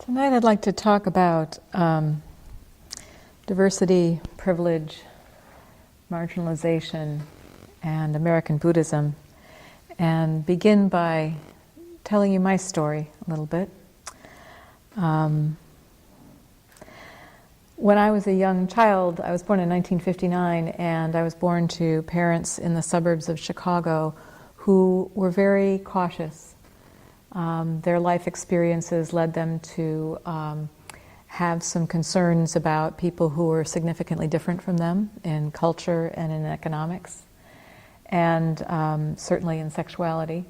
Tonight I'd like to talk about diversity, privilege, marginalization, and American Buddhism, and begin by telling you my story a little bit. When I was a young child, I was born in 1959, and I was born to parents in the suburbs of Chicago who were very cautious. Their life experiences led them to have some concerns about people who were significantly different from them in culture and in economics, and certainly in sexuality.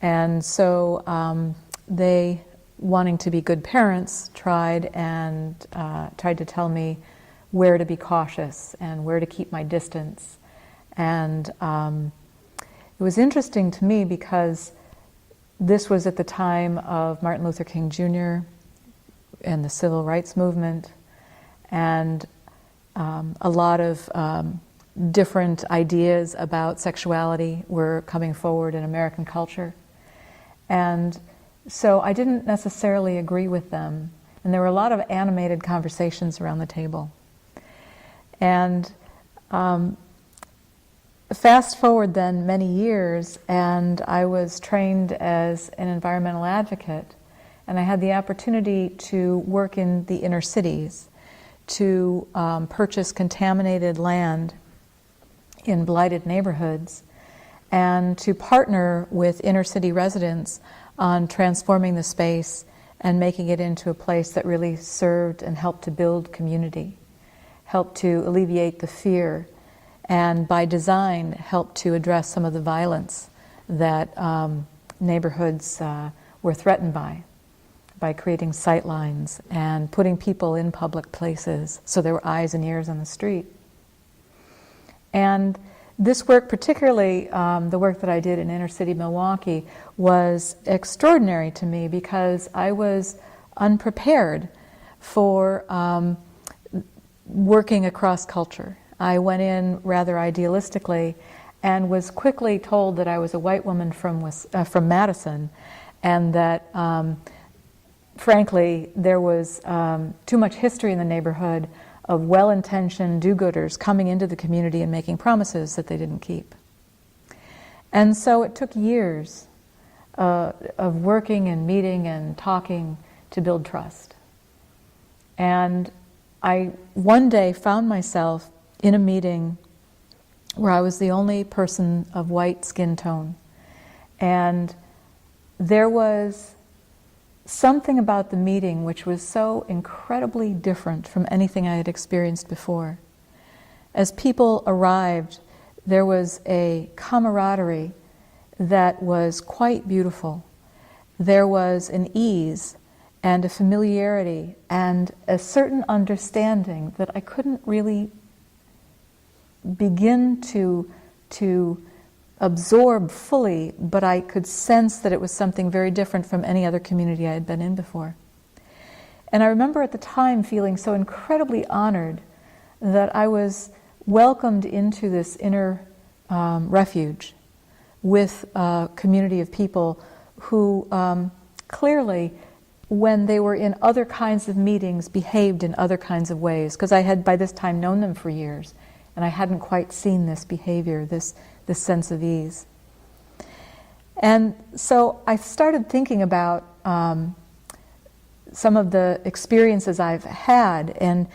And so they, wanting to be good parents, tried to tell me where to be cautious and where to keep my distance. And it was interesting to me because this was at the time of Martin Luther King Jr. and the Civil Rights Movement, and a lot of different ideas about sexuality were coming forward in American culture. And so I didn't necessarily agree with them, and there were a lot of animated conversations around the table. And fast forward then many years, and I was trained as an environmental advocate, and I had the opportunity to work in the inner cities, to purchase contaminated land in blighted neighborhoods, and to partner with inner city residents on transforming the space and making it into a place that really served and helped to build community, helped to alleviate the fear, and by design helped to address some of the violence that neighborhoods were threatened by creating sight lines and putting people in public places so there were eyes and ears on the street. And this work, particularly the work that I did in inner city Milwaukee, was extraordinary to me because I was unprepared for working across culture. I went in rather idealistically and was quickly told that I was a white woman from Madison, and that frankly there was too much history in the neighborhood of well-intentioned do-gooders coming into the community and making promises that they didn't keep. And so it took years of working and meeting and talking to build trust. And I one day found myself in a meeting where I was the only person of white skin tone. And there was something about the meeting which was so incredibly different from anything I had experienced before. As people arrived, there was a camaraderie that was quite beautiful. There was an ease and a familiarity and a certain understanding that I couldn't really begin to absorb fully, but I could sense that it was something very different from any other community I had been in before. And I remember at the time feeling so incredibly honored that I was welcomed into this inner refuge with a community of people who clearly, when they were in other kinds of meetings, behaved in other kinds of ways, because I had by this time known them for years. And I hadn't quite seen this behavior, this sense of ease. And so I started thinking about some of the experiences I've had, and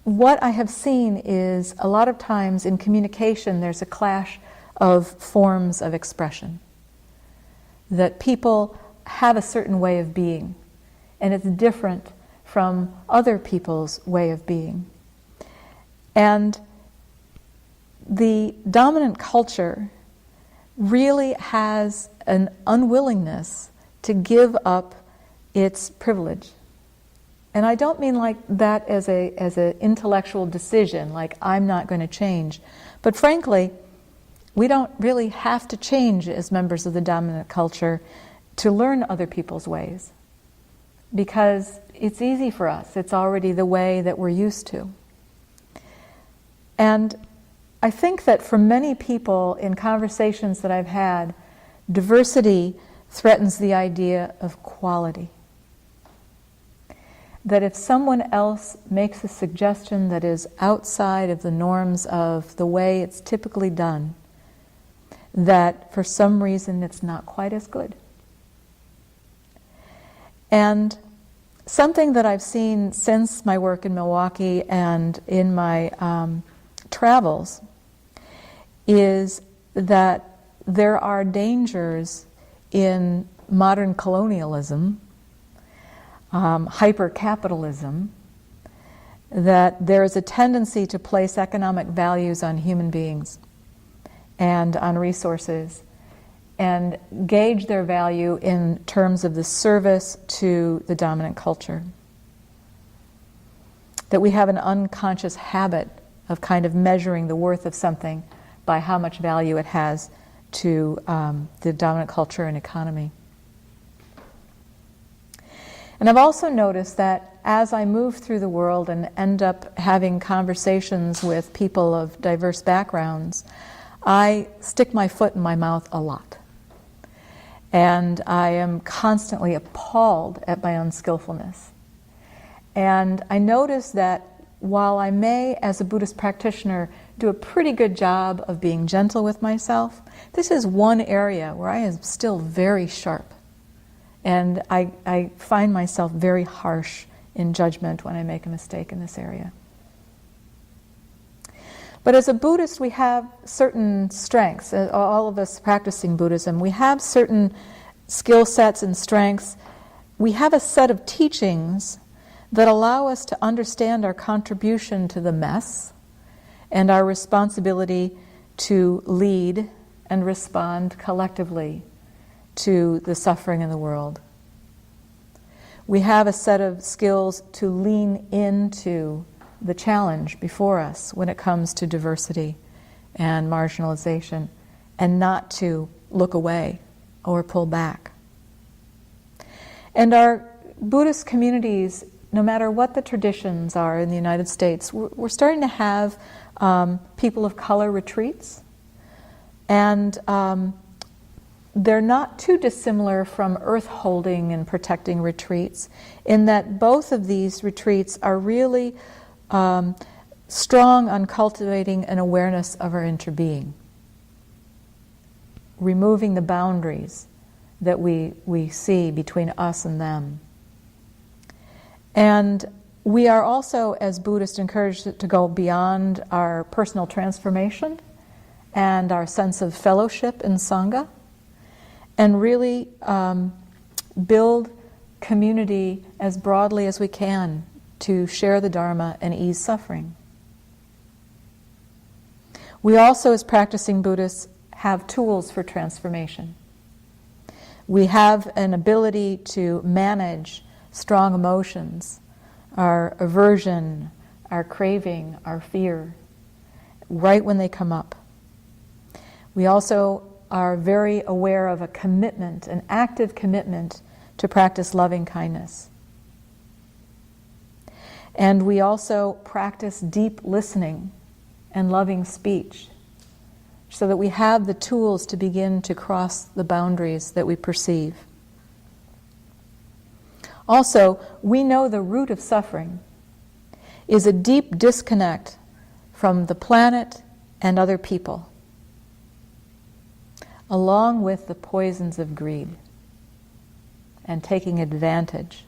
what I have seen is a lot of times in communication there's a clash of forms of expression. That people have a certain way of being, and it's different from other people's way of being. And the dominant culture really has an unwillingness to give up its privilege. And I don't mean like that as an intellectual decision, like I'm not going to change. But frankly, we don't really have to change as members of the dominant culture to learn other people's ways, because it's easy for us. It's already the way that we're used to. And I think that for many people in conversations that I've had, diversity threatens the idea of quality. that if someone else makes a suggestion that is outside of the norms of the way it's typically done, that for some reason it's not quite as good. And something that I've seen since my work in Milwaukee and in my travels is that there are dangers in modern colonialism, hyper-capitalism, that there is a tendency to place economic values on human beings and on resources and gauge their value in terms of the service to the dominant culture. That we have an unconscious habit of kind of measuring the worth of something by how much value it has to the dominant culture and economy. And I've also noticed that as I move through the world and end up having conversations with people of diverse backgrounds, I stick my foot in my mouth a lot. And I am constantly appalled at my unskillfulness. And I notice that while I may, as a Buddhist practitioner, do a pretty good job of being gentle with myself, this is one area where I am still very sharp. And I find myself very harsh in judgment when I make a mistake in this area. But as a Buddhist, we have certain strengths. All of us practicing Buddhism, we have certain skill sets and strengths. We have a set of teachings that allow us to understand our contribution to the mess and our responsibility to lead and respond collectively to the suffering in the world. We have a set of skills to lean into the challenge before us when it comes to diversity and marginalization, and not to look away or pull back. And our Buddhist communities, no matter what the traditions are in the United States, we're starting to have people of color retreats, and they're not too dissimilar from earth holding and protecting retreats, in that both of these retreats are really strong on cultivating an awareness of our interbeing, removing the boundaries that we see between us and them. And we are also, as Buddhists, encouraged to go beyond our personal transformation and our sense of fellowship in Sangha, and really build community as broadly as we can to share the Dharma and ease suffering. We also, as practicing Buddhists, have tools for transformation. We have an ability to manage strong emotions, our aversion, our craving, our fear, right when they come up. We also are very aware of a commitment, an active commitment to practice loving kindness. And we also practice deep listening and loving speech, so that we have the tools to begin to cross the boundaries that we perceive. Also, we know the root of suffering is a deep disconnect from the planet and other people, along with the poisons of greed and taking advantage.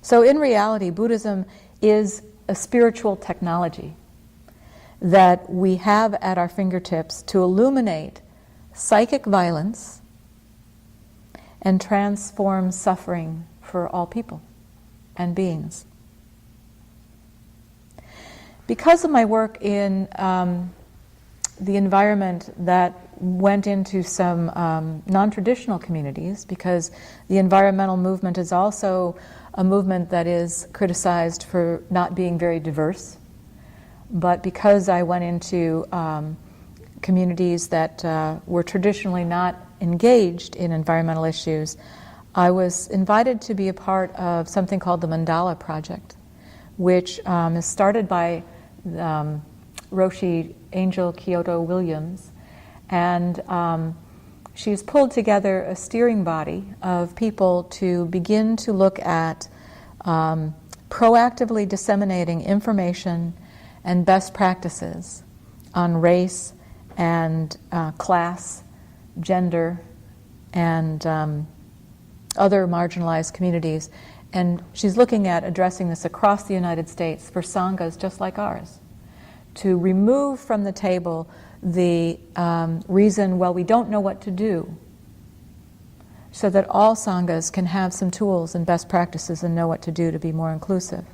So in reality, Buddhism is a spiritual technology that we have at our fingertips to illuminate psychic violence and transform suffering for all people and beings. Because of my work in the environment that went into some non-traditional communities, because the environmental movement is also a movement that is criticized for not being very diverse, but because I went into communities that were traditionally not engaged in environmental issues, I was invited to be a part of something called the Mandala Project, which is started by Roshi Angel Kyoto Williams, and she's pulled together a steering body of people to begin to look at proactively disseminating information and best practices on race and class, gender, and other marginalized communities. And she's looking at addressing this across the United States for Sanghas just like ours, to remove from the table the reason, well, we don't know what to do, so that all Sanghas can have some tools and best practices and know what to do to be more inclusive.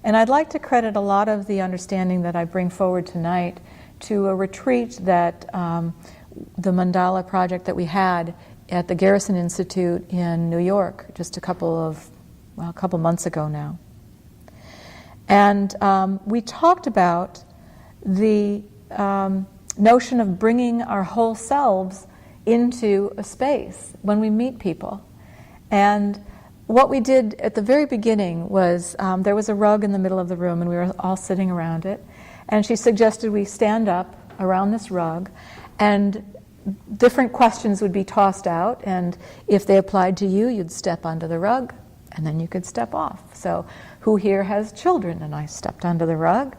And I'd like to credit a lot of the understanding that I bring forward tonight to a retreat that the Mandala project that we had at the Garrison Institute in New York just a couple months ago now. And we talked about the notion of bringing our whole selves into a space when we meet people. And what we did at the very beginning was there was a rug in the middle of the room and we were all sitting around it. And she suggested we stand up around this rug and different questions would be tossed out, and if they applied to you, you'd step onto the rug and then you could step off. So who here has children? And I stepped onto the rug,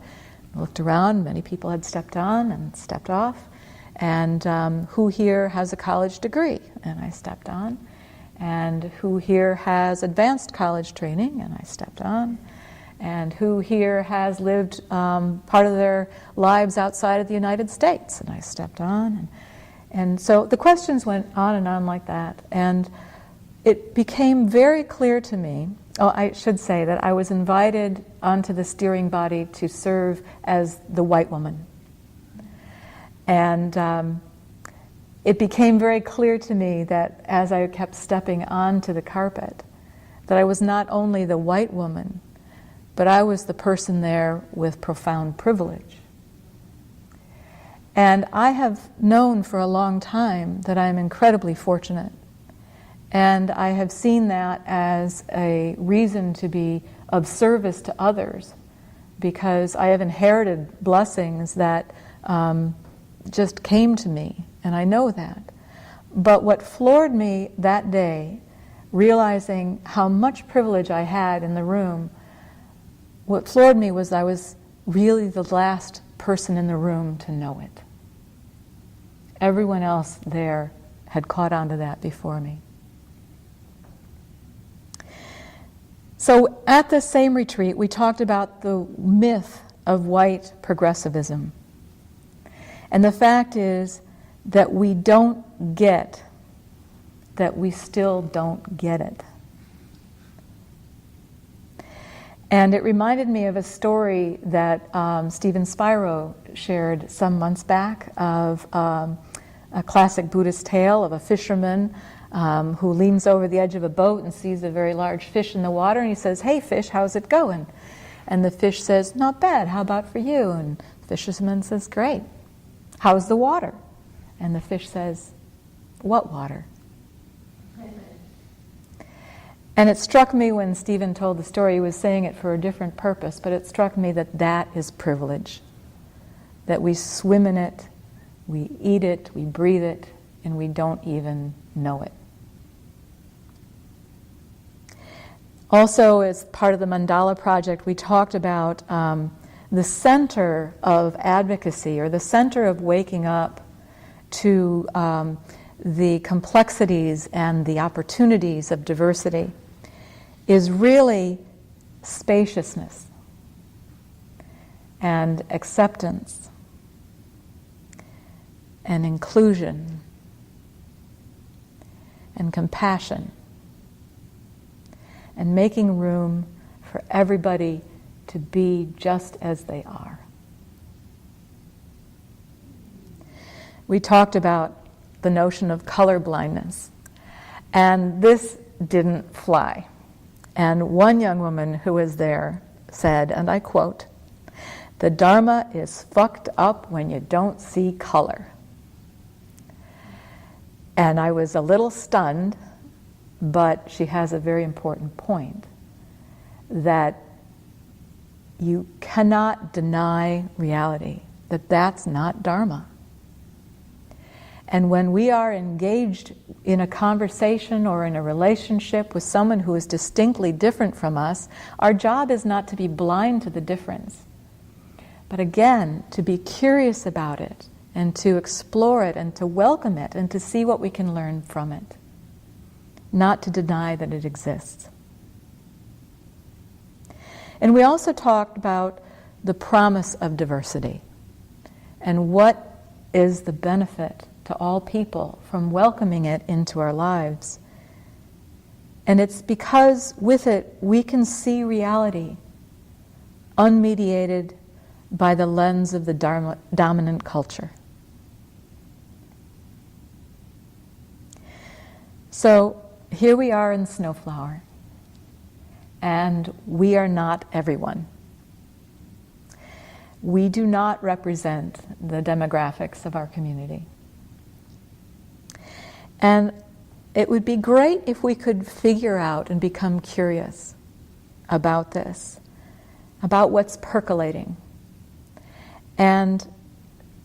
looked around, many people had stepped on and stepped off. And who here has a college degree? And I stepped on. And who here has advanced college training? And I stepped on. And who here has lived part of their lives outside of the United States? And I stepped on. And so the questions went on and on like that. And it became very clear to me, I should say that I was invited onto the steering body to serve as the white woman. And it became very clear to me that as I kept stepping onto the carpet, that I was not only the white woman, but I was the person there with profound privilege. And I have known for a long time that I'm incredibly fortunate. And I have seen that as a reason to be of service to others, because I have inherited blessings that just came to me, and I know that. But what floored me that day, realizing how much privilege I had in the room, what floored me was I was really the last person in the room to know it. Everyone else there had caught on to that before me. So at the same retreat, we talked about the myth of white progressivism. And the fact is that we don't get that we still don't get it. And it reminded me of a story that Stephen Spiro shared some months back of a classic Buddhist tale of a fisherman who leans over the edge of a boat and sees a very large fish in the water, and he says, "Hey fish, how's it going?" And the fish says, "Not bad, how about for you?" And the fisherman says, "Great. How's the water?" And the fish says, "What water?" And it struck me when Stephen told the story, he was saying it for a different purpose, but it struck me that that is privilege. That we swim in it, we eat it, we breathe it, and we don't even know it. Also, as part of the Mandala project, we talked about the center of advocacy, or the center of waking up to the complexities and the opportunities of diversity is really spaciousness and acceptance and inclusion and compassion and making room for everybody to be just as they are. We talked about the notion of color blindness, and this didn't fly. And one young woman who was there said, and I quote, "The Dharma is fucked up when you don't see color." And I was a little stunned, but she has a very important point, that you cannot deny reality, that that's not Dharma. And when we are engaged in a conversation or in a relationship with someone who is distinctly different from us, our job is not to be blind to the difference, but again, to be curious about it and to explore it and to welcome it and to see what we can learn from it, not to deny that it exists. And we also talked about the promise of diversity and what is the benefit to all people from welcoming it into our lives. And it's because with it we can see reality unmediated by the lens of the dominant culture. So here we are in SnowFlower, and we are not everyone. We do not represent the demographics of our community. And it would be great if we could figure out and become curious about this, about what's percolating, and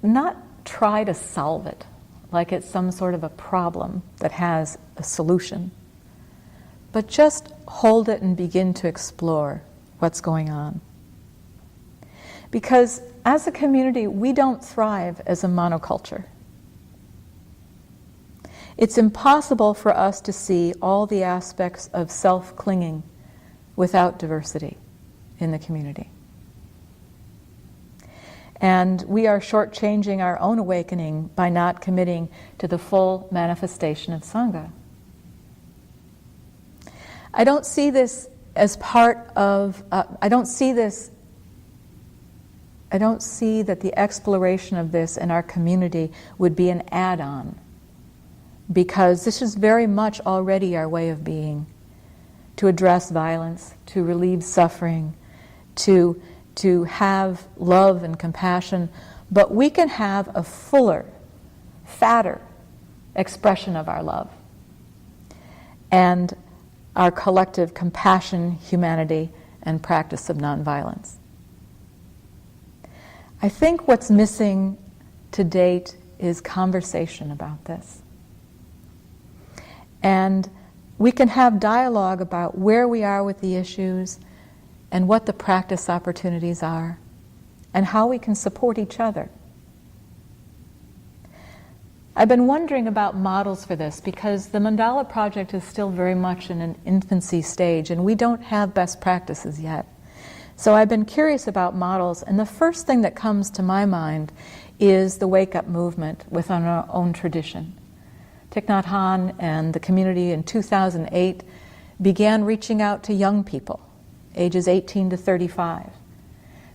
not try to solve it like it's some sort of a problem that has a solution, but just hold it and begin to explore what's going on. Because as a community, we don't thrive as a monoculture. It's impossible for us to see all the aspects of self-clinging without diversity in the community. And we are shortchanging our own awakening by not committing to the full manifestation of Sangha. I don't see this as part of, I don't see that the exploration of this in our community would be an add-on, because this is very much already our way of being, to address violence, to relieve suffering, to have love and compassion, but we can have a fuller, fatter expression of our love and our collective compassion, humanity, and practice of nonviolence. I think what's missing to date is conversation about this. And we can have dialogue about where we are with the issues and what the practice opportunities are and how we can support each other. I've been wondering about models for this because the Mandala Project is still very much in an infancy stage and we don't have best practices yet. So I've been curious about models, and the first thing that comes to my mind is the Wake Up movement within our own tradition. Thich Nhat Hanh and the community in 2008 began reaching out to young people, ages 18 to 35,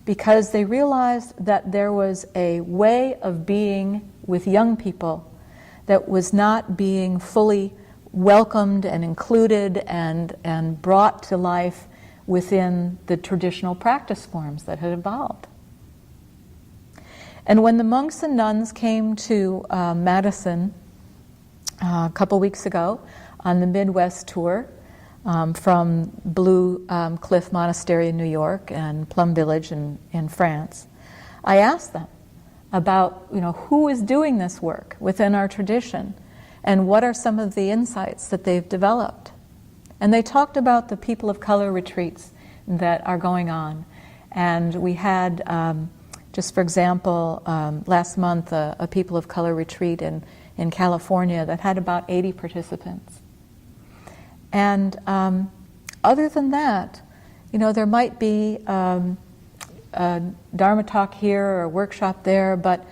because they realized that there was a way of being with young people that was not being fully welcomed and included and brought to life within the traditional practice forms that had evolved. And when the monks and nuns came to Madison a couple weeks ago on the Midwest tour from Blue Cliff Monastery in New York and Plum Village in France, I asked them about who is doing this work within our tradition and what are some of the insights that they've developed. And they talked about the people of color retreats that are going on. And we had, just for example, last month a people of color retreat in California that had about 80 participants. And other than that, there might be a Dharma talk here or a workshop there, but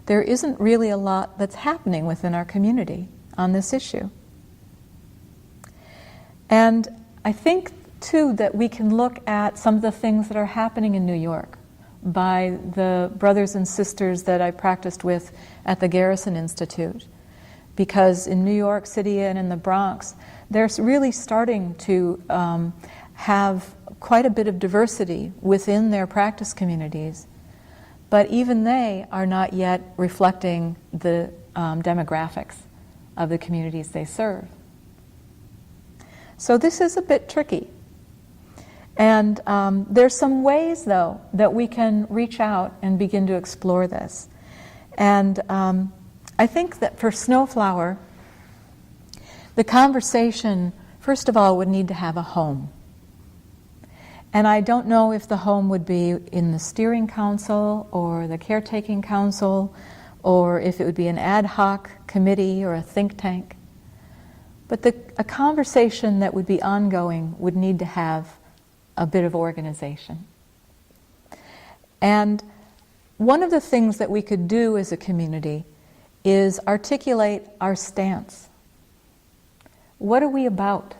there isn't really a lot that's happening within our community on this issue. And I think, too, that we can look at some of the things that are happening in New York by the brothers and sisters that I practiced with at the Garrison Institute. Because in New York City and in the Bronx, they're really starting to have quite a bit of diversity within their practice communities. But even they are not yet reflecting the demographics of the communities they serve. So this is a bit tricky. And there's some ways, though, that we can reach out and begin to explore this. And I think that for SnowFlower, the conversation, first of all, would need to have a home. And I don't know if the home would be in the steering council or the caretaking council, or if it would be an ad hoc committee or a think tank. But a conversation that would be ongoing would need to have a bit of organization. And one of the things that we could do as a community is articulate our stance. What are we about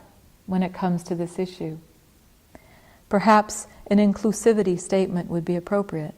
when it comes to this issue? Perhaps an inclusivity statement would be appropriate.